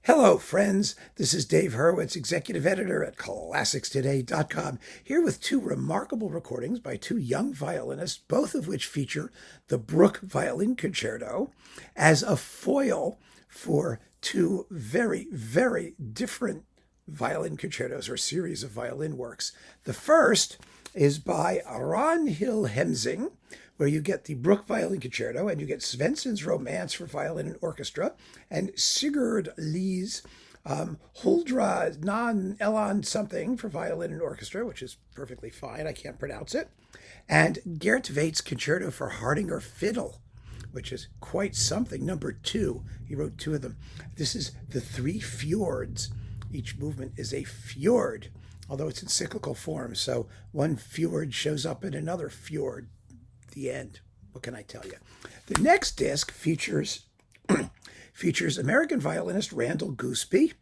Hello, friends. This is Dave Hurwitz, executive editor at ClassicsToday.com, here with two remarkable recordings by two young violinists, both of which feature the Bruch Violin Concerto as a foil for two very, very different violin concertos or series of violin works. The first is by Ragnhild Hemsing, where you get the Bruch Violin Concerto and you get Svendsen's Romance for Violin and Orchestra and Sigurd Lee's Huldra Elland something for violin and orchestra, which is perfectly fine. I can't pronounce it. And Tveit's Concerto for Hardanger Fiddle, which is quite something. Number 2. He wrote 2 of them. This is the 3 Fjords. Each movement is a fjord, although it's in cyclical form. So one fjord shows up in another fjord. The end. What can I tell you? The next disc features American violinist Randall Goosby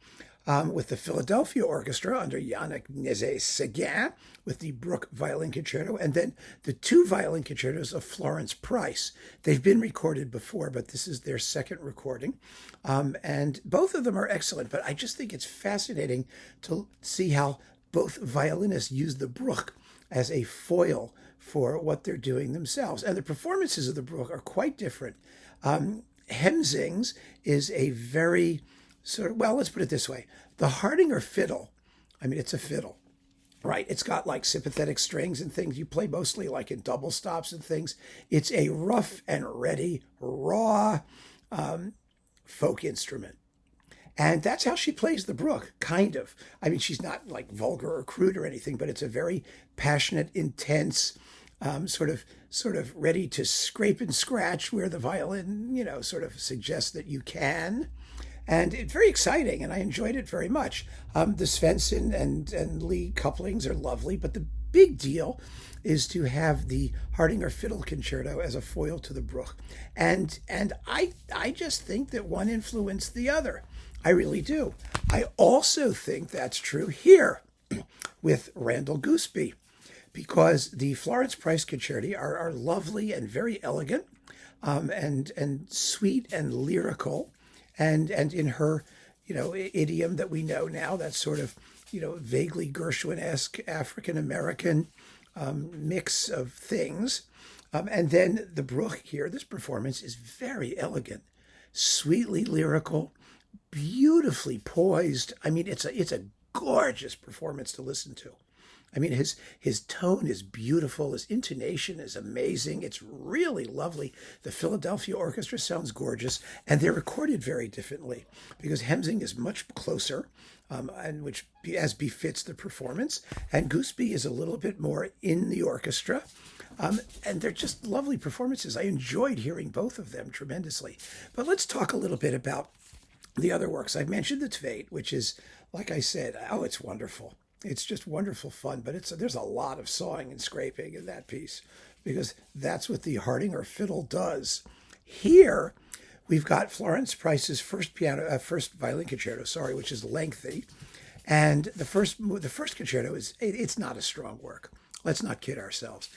with the Philadelphia Orchestra under Yannick Nézet-Séguin with the Bruch Violin Concerto, and then the 2 violin concertos of Florence Price. They've been recorded before, but this is their second recording, and both of them are excellent. But I just think it's fascinating to see how both violinists use the Bruch as a foil for what they're doing themselves. And the performances of the Bruch are quite different. Hemsing's is a very let's put it this way. The Hardanger Fiddle, it's a fiddle, right? It's got like sympathetic strings and things. You play mostly like in double stops and things. It's a rough and ready, raw folk instrument. And that's how she plays the Bruch, kind of. She's not like vulgar or crude or anything, but it's a very passionate, intense, sort of ready to scrape and scratch where the violin, sort of suggests that you can. And it's very exciting, and I enjoyed it very much. The Svendsen and Lee couplings are lovely, but the big deal is to have the Hardanger Fiddle Concerto as a foil to the Bruch. And I just think that one influenced the other. I really do. I also think that's true here with Randall Goosby, because the Florence Price concerti are lovely and very elegant, and sweet and lyrical, and in her, idiom that we know now, that sort of, vaguely Gershwin-esque African-American mix of things. And then the Bruch here, this performance is very elegant, sweetly lyrical, beautifully poised. It's a gorgeous performance to listen to. His tone is beautiful. His intonation is amazing. It's really lovely. The Philadelphia Orchestra sounds gorgeous, and they're recorded very differently because Hemsing is much closer, and which as befits the performance, and Goosby is a little bit more in the orchestra. And they're just lovely performances. I enjoyed hearing both of them tremendously. But let's talk a little bit about the other works. I've mentioned the Tveitt, which is, like I said, it's wonderful. It's just wonderful fun, but there's a lot of sawing and scraping in that piece because that's what the Hardanger Fiddle does. Here, we've got Florence Price's first violin concerto, which is lengthy, and the first concerto it's not a strong work. Let's not kid ourselves.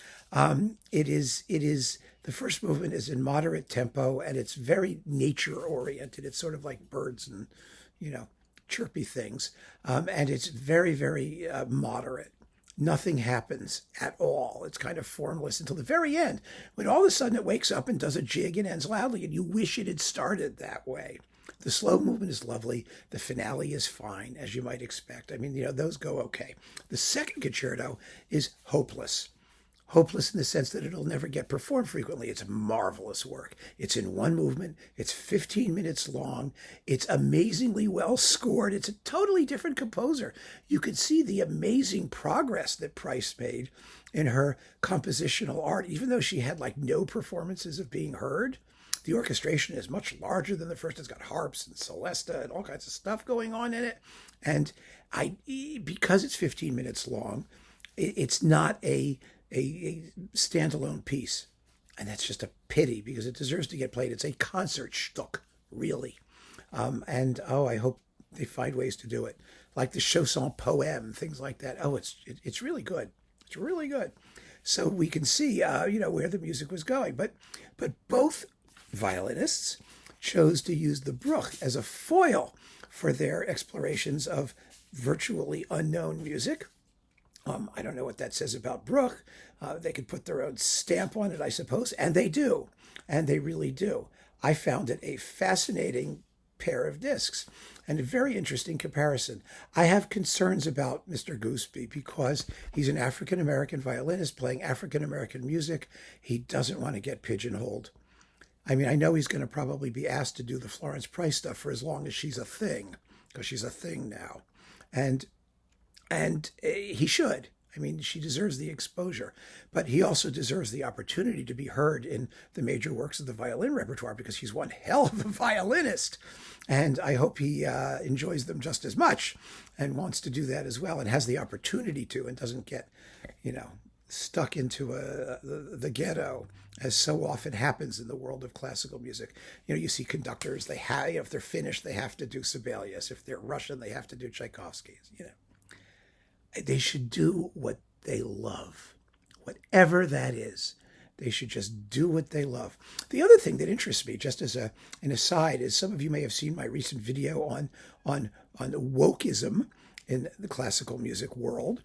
It is the first movement is in moderate tempo, and it's very nature oriented. It's sort of like birds and chirpy things, and it's very, very moderate. Nothing happens at all. It's kind of formless until the very end, when all of a sudden it wakes up and does a jig and ends loudly, and you wish it had started that way. The slow movement is lovely. The finale is fine, as you might expect. Those go okay. The second concerto is hopeless. Hopeless in the sense that it'll never get performed frequently. It's marvelous work. It's in one movement. It's 15 minutes long. It's amazingly well scored. It's a totally different composer. You could see the amazing progress that Price made in her compositional art, even though she had no performances of being heard. The orchestration is much larger than the first. It's got harps and celesta and all kinds of stuff going on in it. And because it's 15 minutes long, it's not a standalone piece. And that's just a pity because it deserves to get played. It's a concert shtuck, really. I hope they find ways to do it. Like the Chausson poem, things like that. It's really good. It's really good. So we can see, where the music was going. But both violinists chose to use the Bruch as a foil for their explorations of virtually unknown music. I don't know what that says about Bruch. They could put their own stamp on it, I suppose, and they do, and they really do. I found it a fascinating pair of discs and a very interesting comparison. I have concerns about Mr. Goosby because he's an African-American violinist playing African-American music. He doesn't want to get pigeonholed. I mean, I know he's going to probably be asked to do the Florence Price stuff for as long as she's a thing, because she's a thing now. And he should. I mean, she deserves the exposure, but he also deserves the opportunity to be heard in the major works of the violin repertoire because he's one hell of a violinist. And I hope he enjoys them just as much and wants to do that as well and has the opportunity to and doesn't get, stuck into the ghetto, as so often happens in the world of classical music. You see conductors, they have, if they're Finnish, they have to do Sibelius. If they're Russian, they have to do Tchaikovsky, They should do what they love, whatever that is. They should just do what they love. The other thing that interests me, just as an aside, is some of you may have seen my recent video on wokeism in the classical music world,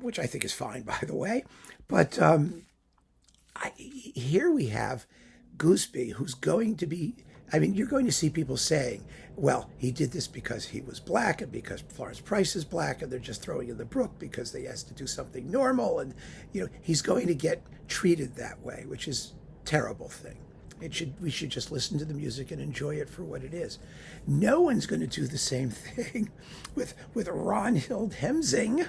which I think is fine, by the way. But here we have Goosby, who's going to be, you're going to see people saying, well, he did this because he was black and because Florence Price is black and they're just throwing in the Bruch because they asked to do something normal. And, he's going to get treated that way, which is a terrible thing. We should just listen to the music and enjoy it for what it is. No one's going to do the same thing with Ragnhild Hemsing,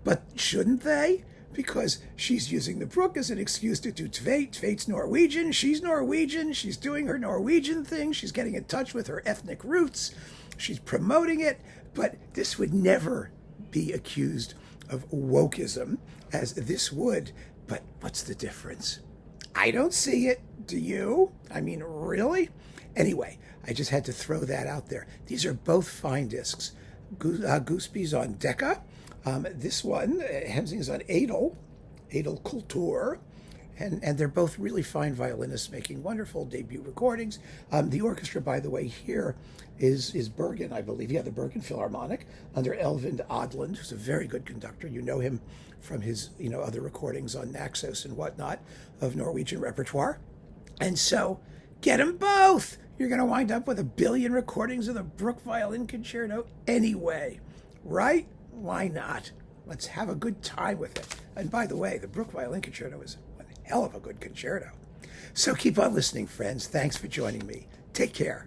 but shouldn't they? Because she's using the Bruch as an excuse to do Tveitt. Tveitt's Norwegian. She's Norwegian. She's doing her Norwegian thing. She's getting in touch with her ethnic roots. She's promoting it. But this would never be accused of wokeism, as this would. But what's the difference? I don't see it. Do you? Really? Anyway, I just had to throw that out there. These are both fine discs. Goosby's on Decca. This one, Hemsing, is on EDEL Kultur, and they're both really fine violinists making wonderful debut recordings. The orchestra, by the way, here is Bergen, I believe. Yeah, the Bergen Philharmonic under Eivind Aadland, who's a very good conductor. You know him from his other recordings on Naxos and whatnot of Norwegian repertoire. And so, get them both! You're going to wind up with 1 billion recordings of the Bruch Violin Concerto anyway, right? Why not? Let's have a good time with it. And by the way, the Bruch Violin Concerto is one hell of a good concerto. So keep on listening, friends. Thanks for joining me. Take care.